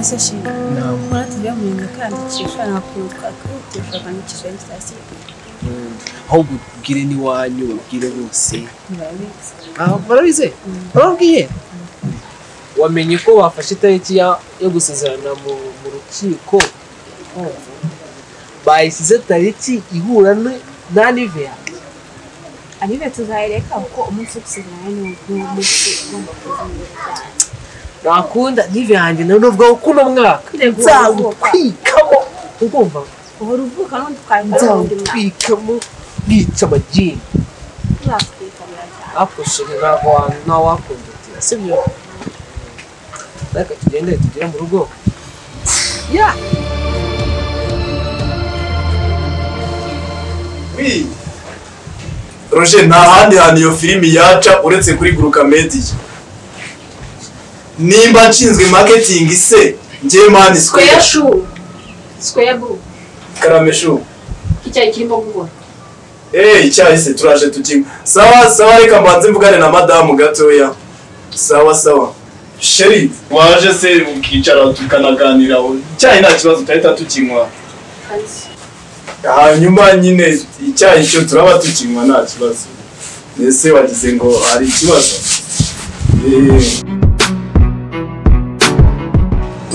Ese shi mwana tujya mu nyakandikisha nakuruka kwitesha kanikisha station aho bugire ni wanyu bugire bose barabize barabwiye wamenye ko bafashe itariki yo gusezerana mu rukiko bayisize tariki ihura na Nivea anive tuzayireka uko umunsi gusezerana n'umunsi nakunda Nivea yanjye navuga ko no mwaka nzakwikamo ugomba uruvuka no tukayitwikamo bica amagini akoshije nta wakunda sibyo reka tugende tugere mu rugo ya wi Roger nta handi hantu iyo filimi yaca uretse kuri Guruka Media nimba nshinzwe marketing se ngiye mani square bu karameshu icyayi kirimo gukora icyayi se turaje tukinywa sawa reka mbanze mvugane na madamu gatoya sawa Sheri waje se ukicara tukanaganira icyayi nta kibazo tutahita tukinywa hanyuma nyine icyayi cyo turaba tukinywa nta kibazo nese wagize ngo hari ikibazo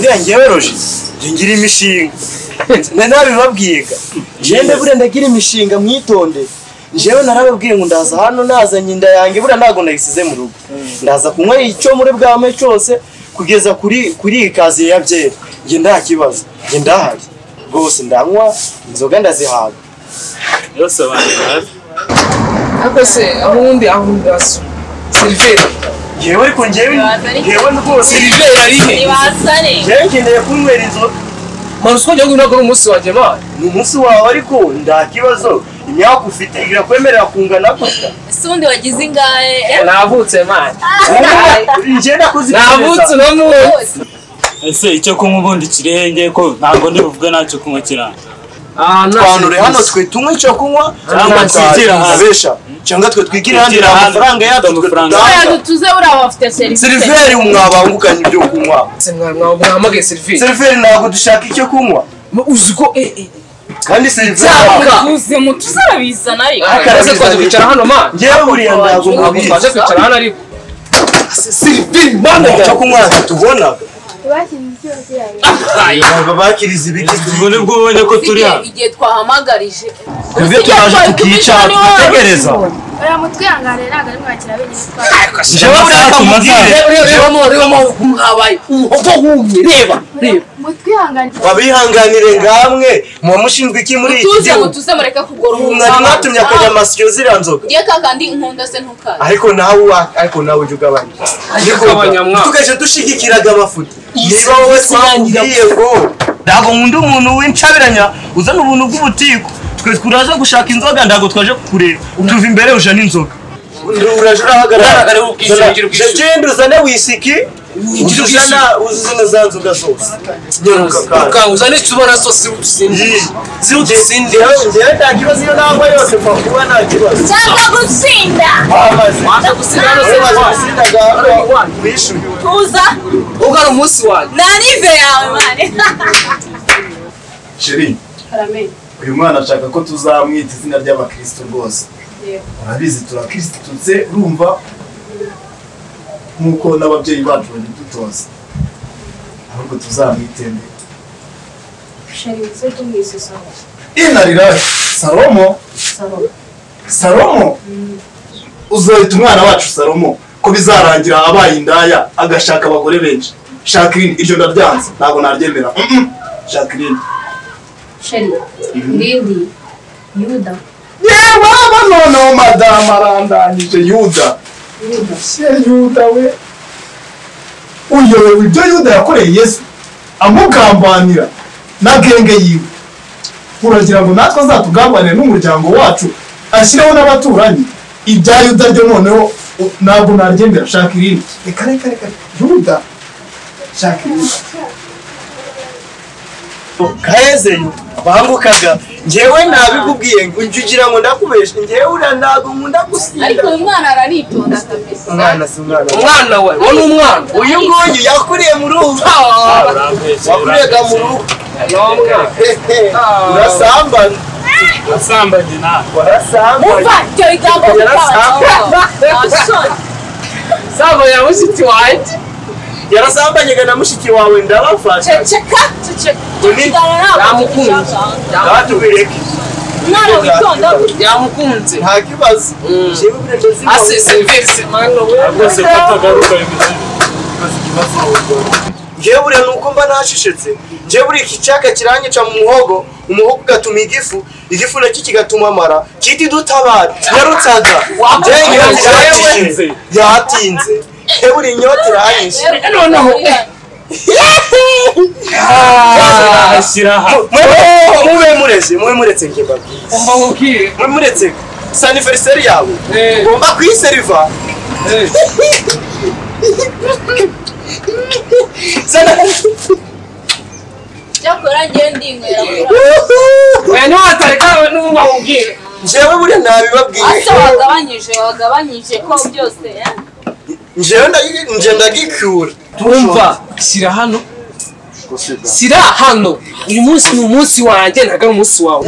buriya ngewe Roger ngira imishinga nabibabwiga jende buriya ndagira imishinga mwitonde jewe narababwiye ngo ndaza hano nazanye inda yanjye buriya ntago ndayisize mu rugo ndaza kunywa icyo muri bwame cyose kugeza kuri ikazi ya byera nge nta kibazo nge ndahari rwose ndanywa inzoga ndazihaga yose abantu akose ahundi aso Silvera yewe ariko ngewe rwose Silvera rihe nibasane ngewe ngendeye kunywera inzoga Marusko ngiye nako umunsi wa jema ni umunsi wawe ariko nda kibazo imyaka ufite irakwemerera kungana gutya sundi wagize ingahe navutse man ngenda kuzi navutse no mu ese icyo kunywa ubundi kirenge ko ntabwo ndi buvuge nacyo kunywa kiranga twanure hano twe tunywe icyo kunywa cyangwa twigira abesha cyangwa twe twigira handi amafaranga yacu tuze uriya bafite Silveri mwabangukanye ibyo kunywa mwamage Silveri ntabwo dushaka icyo kunywa uziko kandi Silveri tuze mutuzarabizana ariko akaze twaje kwicara hano man ngewe buriya ntabwo mubizi twaje kwicara hano ariko Silveri man icyo kunywa tubona bakinze bakiriza ibiki ubone bwo ubonye ko turi hano igihe twahamagarije twebwe turaje tukicara tutegereza oya mutwihangane ntabwo ari mwakira benyine jewe reba mwabaye umuhogo wumye reba mutwihangane babihanganire ngamwe muba mushinzwe iki muri iki gihugu tuze mureke kugora mwari mwatumye akanyamasyo ziriya nzoga ngiye kakandi inkunda se ntukaze ariko nawe ujya ugabanya tugaje dushigikiraga amafuti niba wowe twakubwiye ngo ntabwo nkunda umuntu w'incabiranya uzana ubuntu bw'ubutiko twe turaza gushaka inzoga ntabwo twaje kukureba tuva imbere uje n'inzoga uraje urahagarara genda uzane wisiki uzane za nzoga zose uzane tubona zose zirudusindira ngewe nta kibazo iyo nangwa yose kwa kuba nta kibazo cyangwa gutsinda waza gusinda wishyuye tuza ugana umunsi wanjye na nive yawe mane Sheri uyu mwana ashaka ko tuzamwita izina ry'abakristo rwose urabizi turakristitutse urumva nkuko n'ababyeyi bacu badutoza ahubwo tuzamwitende Sheri se tumwise inarira Salomo uzohita umwana wacu Salomo ko bizarangira abaye indaya agashaka abagore benshi Jacqueline iryo ndabyanze ntabwo naryemera Jacqueline Sheri Lindi Yuda yewe no madame arandangije Yuda Yuda we uyobewe ibyo Yuda yakoreye Yesu amugambanira na genge yiwe uragira ngo natwe azatugambanire n'umuryango wacu ashyiraho n'abaturanyi ibya Yuda byo noneho ntabwo naryemera Jacqueline reka Yuda Jacqueline kahezeyo bangukaga njyewe nabikubwiye ngo ugira ngo ndakubeshe njyewe uriya ntabwo nkunda gusinda ariko uyu mwana araritonda kabisa umwana si umwana we wo ni umwana uyu nguyu yakuriye mu rugo yakuriye mu rugo urasambana Urasambanye nawe umva icyo bigambo Saba ya mushiki wanjye yarasambanye na mushiki wawe ndabafasha ceceka yamukunze ndatubireke umwana witonda yamukunze nta kibazo jewe birageze ase service mano we rwose katagaruka njyewe buriya nuko mba nashishetse njyewe buriya iki cyaka kiranyica mu muhogo umuhogo ugatuma igifu nacyo kigatuma amara kiti dutabara yarutsaga yatinze njyewe buriya inyota iranyishe noneho ashyira aha mube muretse njye mbabwiye umva nkubwire mube muretse saniveriseri yawe ugomba kuyiseriva cyakora njye ndinywera oya ntiwatareka n'umva nkubwire njyewe buriya nabibabwiye ase wagabanyije ko byose njyewe ndagicyura tumva shyira hano uyu munsi ni umunsi wanjye ntabwo ari umunsi wawe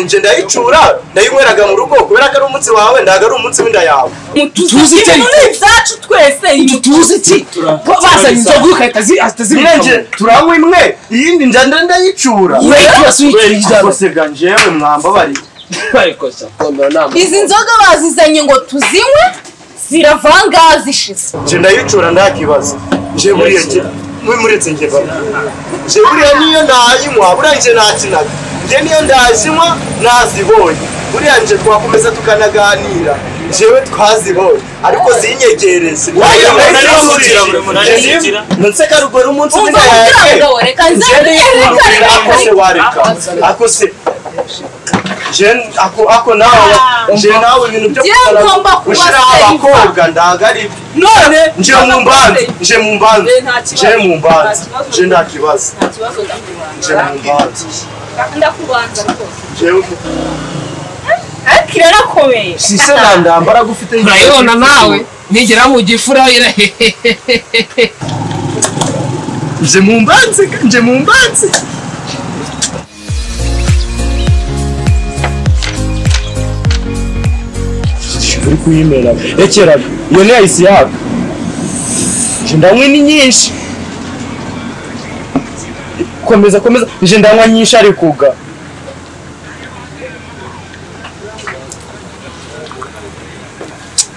nje ndayicura ndayinyweraga mu rugo kubera ko ari umunsi wawe ntabwo ari umunsi w'inda yawe tuzi iki ibyacu twese tuzi iki bazanye inzoga ugahita nje turanywa imwe iyindi njya ndayicura gosega njyewe mwambabari izi nzoga bazizanye ngo tuzinywe ziravanga zishize nje ndayicura nta kibazo nje buriya mwe muretse njye baba nje buriya niyo ndayinywa buriya nje nakinaga nje niyo ndazinywa nazibonye buriya nje twakomeza tukanaganira jewe twazibonye ariko zinyegereze nseka rugora umunsi w'inda akose ako nawe ibintu byo gushyiraho abakobwa ndagari none nje mu mbanza nje nta kibazo ndakubanza rwose jewe ariko iranakomeye sise ndambara gufite urayibona nawe nigera mu gifura nje mu mbanze uri kuyimera rekeraga iyo ni ayisi yaka nje ndanywa ni nyinshi komeza nje ndanywa nyinshi ariko uga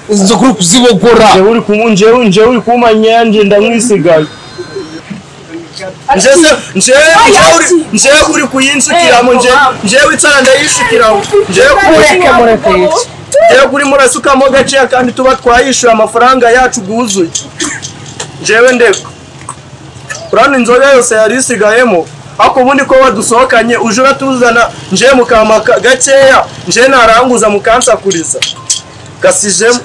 izo kuri kuzibogora nje uri kumanya nje ndamwisigaye nje uri kuyinsukiramo nje witsara ndayishukiramo nje kuri murasukamo gaceya kandi tuba twayishyuye amafaranga yacu guzuye njewe ndeko urabona inzoga yose yari isigayemo ariko ubundi ko wadusohokanye uje uratuzana nje mukama gaceya nje naranguza mukansakuriza gasijemo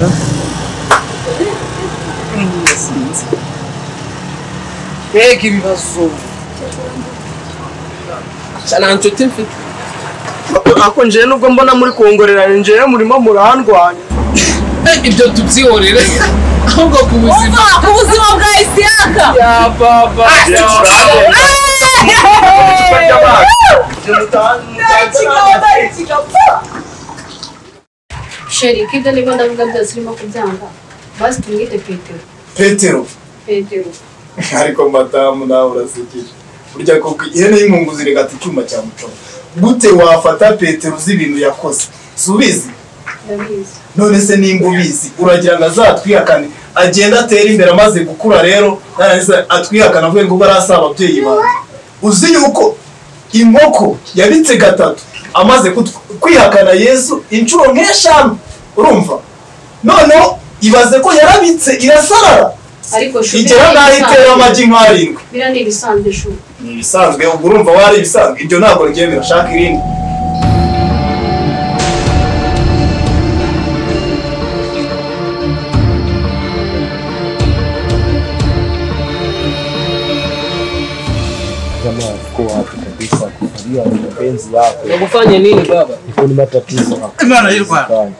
mbega ibibazo cyane nshuti mfite ako nje nubwo mbona muri kongorerana nje murimo murandwanya ibyo tubyihorere ahubwo ku buzima bwa isiyaka ya baba sheri kibyo niba ndavuga byose urimo kubyanga basi tumwite petero ariko madamu nawe urasekeje burya koko ihene y'impungu zirigata icyuma cya mucoma gute wafata petero uzi ibintu yakoze subizi none se nimba ubizi uragira ngo azatwihakane agenda atera imbere amaze gukura rero narangiza atwihakana avuye ngo barasa ababyeyi bawe uzi yuko inkoko yabitse gatatu amaze kwihakana Yesu inshuro nk'eshanu urumva noneho ibaze ko yarabitse irasarara igera naho itera amagi nk'arindwi biriya ni ibisanzwe shuri ni ibisanzwe ubwo urumva wari ibisanzwe ibyo ntabwo ngiye birashaka irindi kuzuia mapenzi yako. Nakufanya nini baba? Iko ni matatizo hapa. Imana y'Irwana.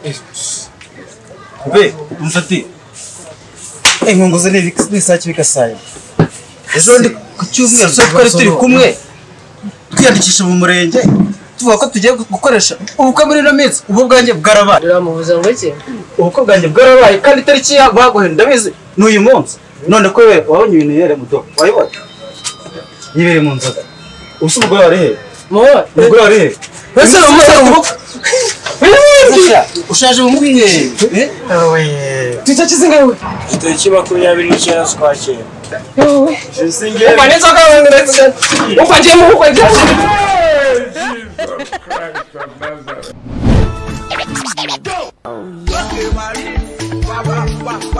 Be, umfati. Ngongoze ni saki bikasaye. Ejo ndi ku cyumweru so twari turi kumwe. Twiyandikisha mu murenge. Tuvuga ko tugiye gukoresha ubukwe muri no minsi. Ubu bwanjye bwarabaye. Uramuvuza ngo iki? Ubukwe bwanjye bwarabaye kandi tariki ya baguhenda bize n'uyu munsi. None ko we wabonye ibintu yere muto. Wayibona? Yibere mu nzoga. Usubwo wari he? Muwa. Ubwo wari he? Ese umusaza ushaje umubwiye. Tuca kizinga we. Itariki 29 z'ukwakira. Upa n'inzoga wengere. Upa je mu bukwe byaje. Oh, yeah.